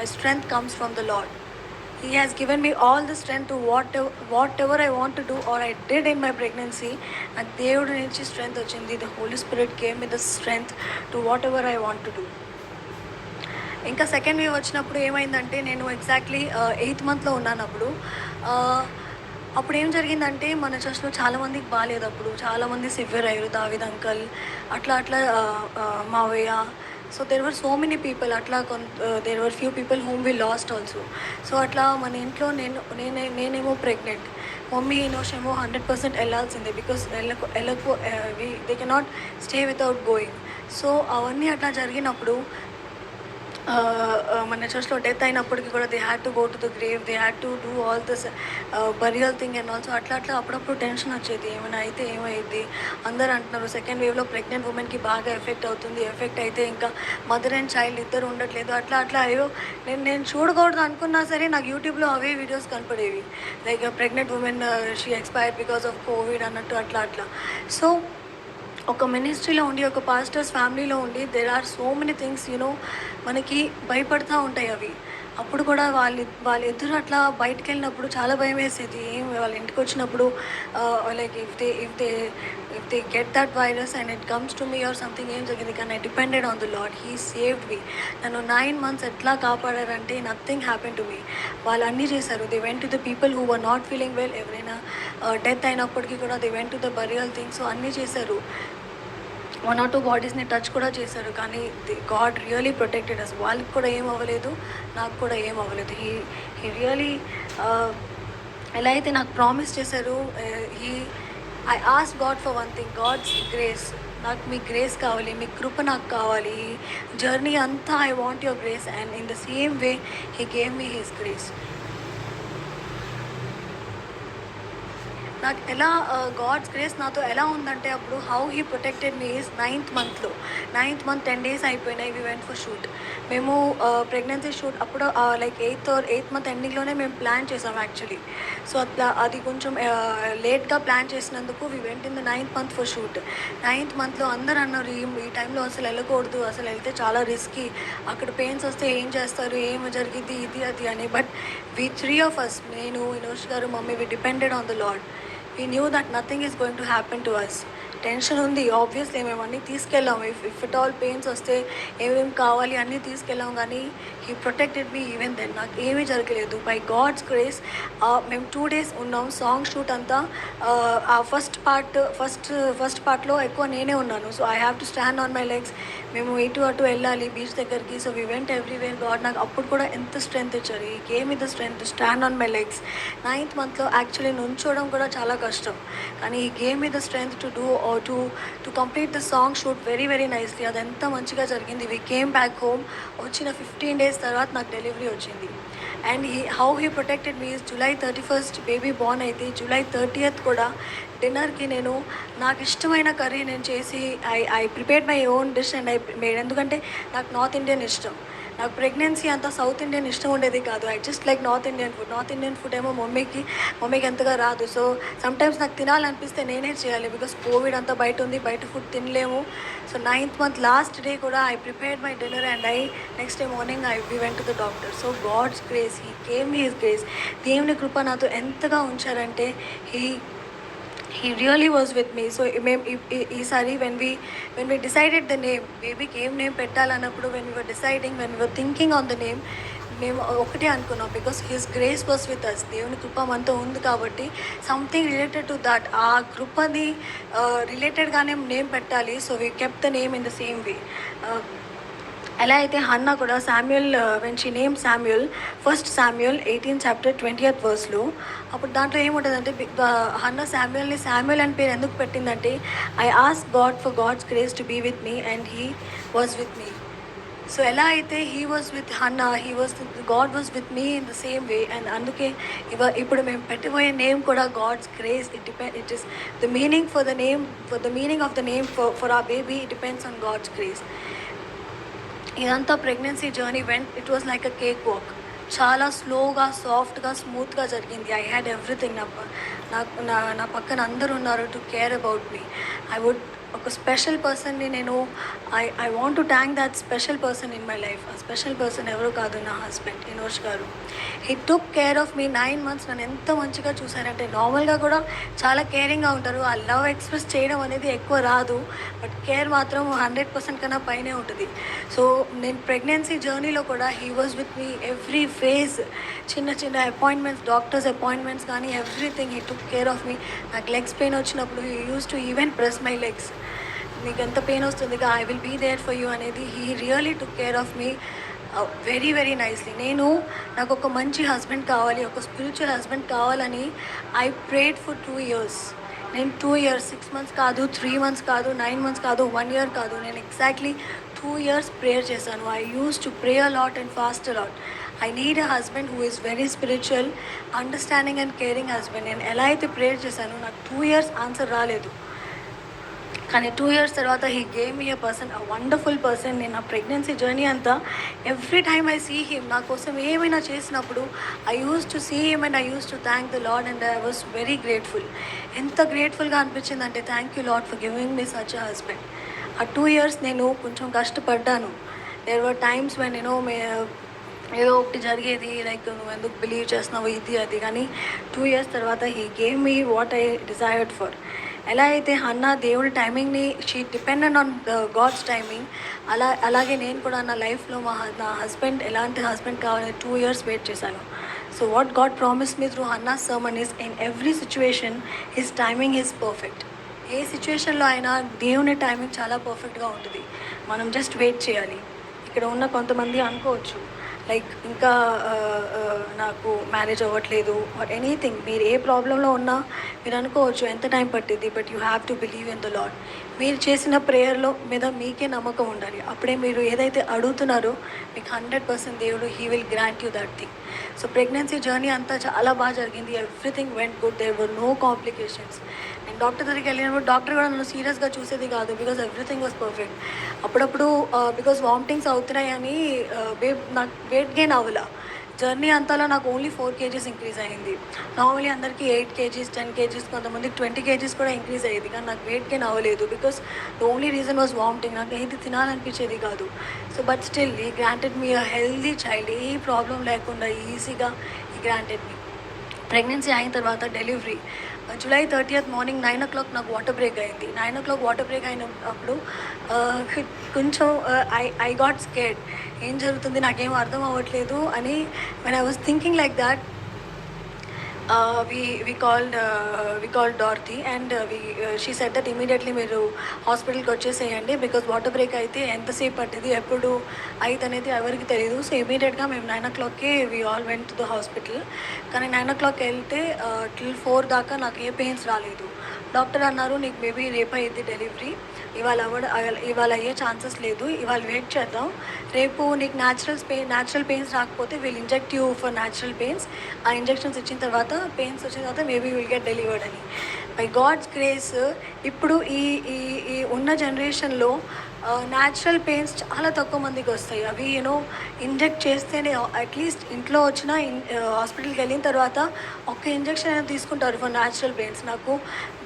my strength comes from the Lord. He has given me all the strength to whatever I want to do or I did in my pregnancy. నాకు దేవుడి నుంచి strength వచ్చింది. The Holy Spirit gave me the strength to whatever I want to do. ఇంకా second wave వచ్చినప్పుడు ఏమైందంటే నేను exactly 8th మంత్లో ఉన్నాను అప్పుడు. అప్పుడు ఏం జరిగిందంటే మన చర్చ్లో చాలామందికి బాగాలేదు. అప్పుడు చాలామంది సివియర్ అయ్యారు. దావిద్ అంకల్ అట్లా మావయ్య. So there were so many people. అట్లా there were few people whom we lost also. So అట్లా మన ఇంట్లో నేనేమో ప్రెగ్నెంట్, మమ్మీ నోషేమో 100% వెళ్ళాల్సిందే. Because they cannot stay without going. So అవన్నీ అట్లా జరిగినప్పుడు మన చర్చ్లో డెత్ అయినప్పటికీ కూడా they had to go to the grave, they had to do all this burial thing and also. అట్లా అప్పుడప్పుడు టెన్షన్ వచ్చేది, ఏమైనా అయితే ఏమైంది. అందరూ అంటున్నారు సెకండ్ వేవ్లో ప్రెగ్నెంట్ ఉమెన్కి బాగా ఎఫెక్ట్ అవుతుంది, ఎఫెక్ట్ అయితే ఇంకా మదర్ అండ్ చైల్డ్ ఇద్దరు ఉండట్లేదు. అట్లా అయ్యో నేను చూడకూడదు అనుకున్నా సరే నాకు యూట్యూబ్లో అవే వీడియోస్ కనపడేవి. Like pregnant women she expired because of Covid అన్నట్టు అట్లా. సో ఒక మినిస్ట్రీలో ఉండి, ఒక పాస్టర్స్ ఫ్యామిలీలో ఉండి there are so many things మనకి భయపడుతూ ఉంటాయి అవి. అప్పుడు కూడా వాళ్ళిద్దరూ అట్లా బయటకు వెళ్ళినప్పుడు చాలా భయం వేసేది. వాళ్ళ ఇంటికి వచ్చినప్పుడు like if they get that virus and it comes to me or something ఏం జరిగింది. కానీ I depended on the lord. He saved me. నన్ను 9 months ఎట్లా కాపాడారంటే నథింగ్ హ్యాపెన్ టు మీ. వాళ్ళు అన్నీ చేశారు. They went to the people who were not feeling well. ఎవరైనా death అయినప్పటికీ కూడా they went to the burial things. అన్నీ చేశారు. 1 or 2 బాడీస్ని టచ్ కూడా చేశారు. కానీ గాడ్ రియలీ ప్రొటెక్టెడ్ అస్. వాళ్ళకి కూడా ఏం అవ్వలేదు, నాకు కూడా ఏం అవ్వలేదు. హీ రియలీ ఎలా అయితే నాకు ప్రామిస్ చేశారు. I ask God for one thing, God's grace. నాకు మీ గ్రేస్ కావాలి, మీ కృప నాకు కావాలి. జర్నీ అంతా I want your grace. And in the same way he gave me his grace. నాకు ఎలా గాడ్స్ గ్రేస్ నాతో ఎలా ఉందంటే అప్పుడు how he protected me is 9th monthలో. 9th month 10 days అయిపోయినాయి. We went for shoot. మేము ప్రెగ్నెన్సీ షూట్ అప్పుడు లైక్ 8th month ఎండింగ్లోనే మేము ప్లాన్ చేసాం యాక్చువల్లీ. సో అట్లా అది కొంచెం లేట్గా ప్లాన్ చేసినందుకు we went in the 9th month for shoot. 9th monthలో అందరూ అన్నారు ఈ టైంలో అసలు వెళ్ళకూడదు, అసలు వెళ్తే చాలా రిస్కీ, అక్కడ పెయిన్స్ వస్తే ఏం చేస్తారు, ఏమి జరిగింది ఇది అది అని. బట్ వి 3 of us, నేను, వినోష్ గారు, mummy, we depended on the Lord. We knew that nothing is going to happen to us. Tension ఉంది ఆబ్వియస్లీ. మేము అన్నీ తీసుకెళ్ళాము. ఇఫ్ ఇట్ ఆల్ పెయిన్స్ వస్తే ఏమేమి కావాలి అన్నీ తీసుకెళ్ళాము. కానీ he protected me even then. నాకు ఏమీ జరగలేదు బై గాడ్స్ గ్రేస్. మేము 2 days ఉన్నాం. సాంగ్ షూట్ అంతా ఆ ఫస్ట్ పార్ట్లో ఎక్కువ నేనే ఉన్నాను. So I have to stand on my legs. మేము ఇటు అటు వెళ్ళాలి బీచ్ దగ్గరికి. So we went everywhere. God నాకు అప్పుడు కూడా ఎంత స్ట్రెంగ్త్ ఇచ్చారు. He gave us the strength to stand on my legs. 9th monthలో యాక్చువల్లీ నుంచోవడం కూడా చాలా కష్టం. కానీ he gave us the strength to do to complete the song shoot very very nicely. అది ఎంత మంచిగా జరిగింది. We came back home. వచ్చిన 15 days తర్వాత నాకు డెలివరీ వచ్చింది. And how he protected me July 31st baby Born అయితే July 30th కూడా డిన్నర్కి నేను నాకు ఇష్టమైన కర్రీ నేను చేసి I prepared my own dish and I made. ఎందుకంటే నాకు నార్త్ ఇండియన్ ఇష్టం. నాకు ప్రెగ్నెన్సీ అంతా సౌత్ ఇండియన్ ఇష్టం ఉండేది కాదు. I just like north Indian food ఏమో మమ్మీకి ఎంతగా రాదు. సో సమ్టైమ్స్ నాకు తినాలనిపిస్తే నేనే చేయాలి. బికాస్ కోవిడ్ అంతా బయట ఉంది, బయట ఫుడ్ తినలేము. So 9th month last day కూడా I prepared my dinner and next day morning we went to the doctor. So God's grace, he gave me his grace. దేవుని కృప నాతో ఎంతగా ఉంచారంటే he really was with me. So ఈసారి when we decided the name, బేబీకి ఏం name పెట్టాలన్నప్పుడు when we were thinking on the name, మేము ఒకటే అనుకున్నాం. Because his grace was with us. దేవుని కృప మనతో ఉంది కాబట్టి సంథింగ్ రిలేటెడ్ టు దట్, ఆ కృపని రిలేటెడ్గానే నేమ్ పెట్టాలి. So we kept the name in the same way. ఎలా అయితే హన్నా కూడా Samuel, when she name Samuel, 1 Samuel 18 chapter 20th verseలో అప్పుడు దాంట్లో ఏముంటుందంటే హన్నా శామ్యుయల్ అని పేరు ఎందుకు పెట్టిందంటే I ask God for God's grace to be with me and he was with me. So ఎలా అయితే he was with Hannah, God was with me in the same way. And అందుకే ఇప్పుడు మేము పెట్టబోయే నేమ్ కూడా God's grace. It is the meaning for the meaning of the name for our baby depends on God's grace. ఇదంతా pregnancy journey it was like a cake walk. చాలా స్లోగా, సాఫ్ట్గా, స్మూత్గా జరిగింది. I had everything. నా పక్కన అందరూ ఉన్నారు టు కేర్ అబౌట్ మీ. ఒక స్పెషల్ పర్సన్‌ని నేను I want to thank that special person in my life. ఆ స్పెషల్ పర్సన్ ఎవరో కాదు, నా హస్బెండ్ ఇనోష్ గారు. He took care of me 9 months. నన్ను ఎంత మంచిగా చూసారంటే, నార్మల్‌గా కూడా చాలా కేరింగ్‌గా ఉంటారు. ఆ లవ్ ఎక్స్‌ప్రెస్ చేయడం అనేది ఎక్కువ రాదు. బట్ కేర్ మాత్రం 100% కన్నా పైనే ఉంటది. సో నేను ప్రెగ్నెన్సీ జర్నీలో కూడా he was with me every phase. చిన్న చిన్న అపాయింట్మెంట్స్, డాక్టర్స్ అపాయింట్మెంట్స్ కానీ everything he took care of me. నాకు లెగ్స్ పెయిన్ వచ్చినప్పుడు he used to even press my legs. నీకు ఎంత పెయిన్ వస్తుందిగా, I will be there for you అనేది he really took care of me very very nicely. నాకు ఒక మంచి husband కావాలి, ఒక స్పిరిచువల్ హస్బెండ్ కావాలని ఐ ప్రేడ్ ఫర్ 2 years. నేను 2 years, 6 months కాదు, 3 months కాదు, 9 months కాదు, 1 year కాదు, నేను ఎగ్జాక్ట్లీ 2 years ప్రేయర్ చేశాను. I use to pray a lot and fast a lot. I need a husband who is very spiritual, understanding and caring husband. నేను ఎలా అయితే ప్రేయర్ చేశానో నాకు 2 years ఆన్సర్ రాలేదు. కానీ 2 years తర్వాత he gave me a person, a wonderful person. నేను నా ప్రెగ్నెన్సీ జర్నీ అంతా every time I see him, నా కోసం ఏమైనా చేసినప్పుడు I use to see him and I use to thank the Lord and I was very grateful. ఎంత గ్రేట్ఫుల్గా అనిపించిందంటే, thank you Lord for giving me such a husband. ఆ 2 years నేను కొంచెం కష్టపడ్డాను. దేర్ వర్ టైమ్స్ వెన్ ఏదో ఒకటి జరిగేది, లైక్ నువ్వు ఎందుకు బిలీవ్ చేస్తున్నావు ఇది అది. కానీ 2 years తర్వాత he gave me what I desired for. ఎలా అయితే హన్నా దేవుడి టైమింగ్ని she dependent on God's timing, అలాగే నేను కూడా నా లైఫ్లో నా హస్బెండ్ ఎలాంటి హస్బెండ్ కావాలని 2 years వెయిట్ చేశాను. So what God promise me through Hannah sermon is, in every situation his timing is perfect. ఏ సిచ్యువేషన్లో అయినా దేవుని టైమింగ్ చాలా పర్ఫెక్ట్గా ఉంటుంది. మనం జస్ట్ వెయిట్ చేయాలి. ఇక్కడ ఉన్న కొంతమంది అనుకోవచ్చు, లైక్ ఇంకా నాకు మ్యారేజ్ అవ్వట్లేదు ఆర్ ఎనీథింగ్, మీరు ఏ ప్రాబ్లంలో ఉన్నా మీరు అనుకోవచ్చు ఎంత టైం పట్టింది. But you have to believe in the lord. మీరు చేసిన ప్రేయర్లో మీద మీకే నమ్మకం ఉండాలి. అప్పుడే మీరు ఏదైతే అడుగుతున్నారో మీకు 100% దేవుడు he will grant you that thing. So pregnancy journey అంతా చాలా బాగా జరిగింది. Everything went good, there were no complications. నేను డాక్టర్ దగ్గరికి వెళ్ళినప్పుడు డాక్టర్ కూడా నన్ను సీరియస్గా చూసేది కాదు, బికాజ్ ఎవ్రీథింగ్ వాజ్ పర్ఫెక్ట్. అప్పుడప్పుడు బికాజ్ వామిటింగ్స్ అవుతున్నాయని నాకు వెయిట్ గెయిన్ అవ్వలా. జర్నీ అంతాలో నాకు ఓన్లీ 4 kgs ఇంక్రీజ్ అయ్యింది. నార్మల్లీ అందరికీ 8 kgs, 10 kgs, కొంతమందికి 20 kgs కూడా ఇంక్రీజ్ అయ్యేది. కానీ నాకు వెయిట్ గెయిన్ అవ్వలేదు, because the only reason was vomiting. నాకు ఏది తినాలనిపించేది కాదు. సో బట్ స్టిల్ ఈ granted me a healthy child, A problem లేకుండా ఈజీగా ఈ గ్రాంటెడ్ మీ. ప్రెగ్నెన్సీ అయిన తర్వాత delivery July 30th morning 9 o'clock నాకు వాటర్ బ్రేక్ అయింది. 9 o'clock వాటర్ బ్రేక్ అయినప్పుడు కొంచెం ఐ గాట్ స్కేర్డ్. ఏం జరుగుతుంది, నాకేం అర్థం అవ్వట్లేదు అని. When I was thinking like that, we called Dorothy and she said that immediately మీరు హాస్పిటల్కి వచ్చేసేయండి, బికాజ్ వాటర్ బ్రేక్ అయితే ఎంతసేపు పట్టింది, ఎప్పుడు అయితే అనేది ఎవరికి తెలియదు. సో ఇమీడియట్గా మేము 9 o'clockకే we all went to the hospital. కానీ 9 o'clock వెళ్తే till 4 దాకా నాకు ఏ పెయిన్స్ రాలేదు. డాక్టర్ అన్నారు, నీకు మేబీ రేపు అయ్యింది డెలివరీ, ఇవాళ అయ్యే ఛాన్సెస్ లేదు, ఇవాళ వెయిట్ చేద్దాం, రేపు నీకు న్యాచురల్ పెయిన్స్ రాకపోతే we'll inject you for natural pains. ఆ ఇంజెక్షన్స్ ఇచ్చిన తర్వాత పెయిన్స్ వచ్చిన తర్వాత మేబీ విల్ గెట్ డెలివర్డ్ అని. బై గాడ్స్ గ్రేస్ ఇప్పుడు ఈ ఉన్న జనరేషన్లో న్యాచురల్ పెయిన్స్ చాలా తక్కువ మందికి వస్తాయి. అవి ఇంజెక్ట్ చేస్తేనే, అట్లీస్ట్ ఇంట్లో వచ్చిన హాస్పిటల్కి వెళ్ళిన తర్వాత ఒక్క ఇంజెక్షన్ అయినా తీసుకుంటారు ఫర్ న్యాచురల్ పెయిన్స్. నాకు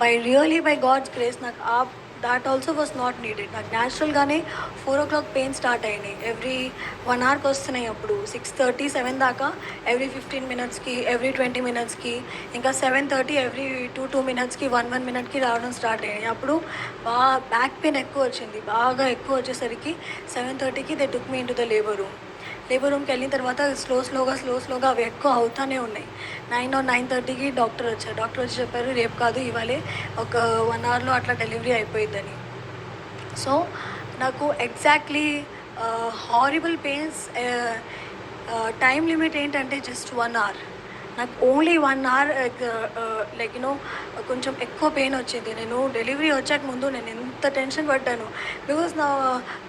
బై గాడ్స్ గ్రేస్ నాకు that also was not needed. నాకు న్యాచురల్గానే 4 o'clock పెయిన్ స్టార్ట్ అయినాయి. ఎవ్రీ 1 hourకి వస్తున్నాయి. అప్పుడు 6:30, 7 దాకా ఎవ్రీ 15 minutesకి, ఎవ్రీ 20 minutesకి, ఇంకా 7:30 ఎవ్రీ 2 minutesకి, 1 minuteki రావడం స్టార్ట్ అయ్యాయి. అప్పుడు బ్యాక్ పెయిన్ ఎక్కువ వచ్చింది. బాగా ఎక్కువ వచ్చేసరికి 7:30కి they took me into the labour రూమ్కి వెళ్ళిన తర్వాత స్లోగా అవి ఎక్కువ అవుతానే ఉన్నాయి. 9 or 9:30కి డాక్టర్ వచ్చి చెప్పారు, రేపు కాదు ఇవాళే ఒక 1 hourలో అట్లా డెలివరీ అయిపోయిందని. సో నాకు exactly horrible pains. Time limit ఏంటంటే జస్ట్ 1 hour. నాకు ఓన్లీ 1 hour లైక్ కొంచెం ఎక్కువ పెయిన్ వచ్చింది. నేను డెలివరీ వచ్చాక ముందు నేను ఎంత టెన్షన్ పడ్డాను, బికాజ్ నా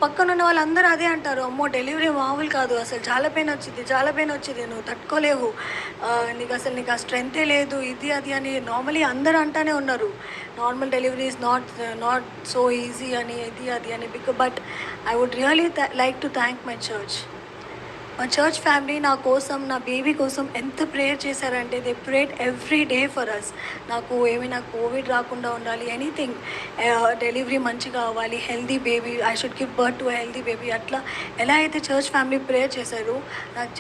పక్కన ఉన్న వాళ్ళందరూ అదే అంటారు, అమ్మో డెలివరీ మామూలు కాదు, అసలు చాలా పెయిన్ వచ్చింది, నువ్వు తట్టుకోలేవు, నీకు ఆ స్ట్రెంతే లేదు, ఇది అది అని నార్మలీ అందరూ అంటానే ఉన్నారు. Normal delivery is not so easy అని, ఇది అది అని. But I would really like to thank my church. మా చర్చ్ ఫ్యామిలీ నా కోసం, నా బేబీ కోసం ఎంత ప్రేయర్ చేశారంటే they prayed every day for us. నాకు ఏమైనా కోవిడ్ రాకుండా ఉండాలి, ఎనీథింగ్, డెలివరీ మంచిగా అవ్వాలి, healthy baby, I should give birth to healthy baby, అట్లా ఎలా అయితే చర్చ్ ఫ్యామిలీ ప్రేయర్ చేశారో నాకు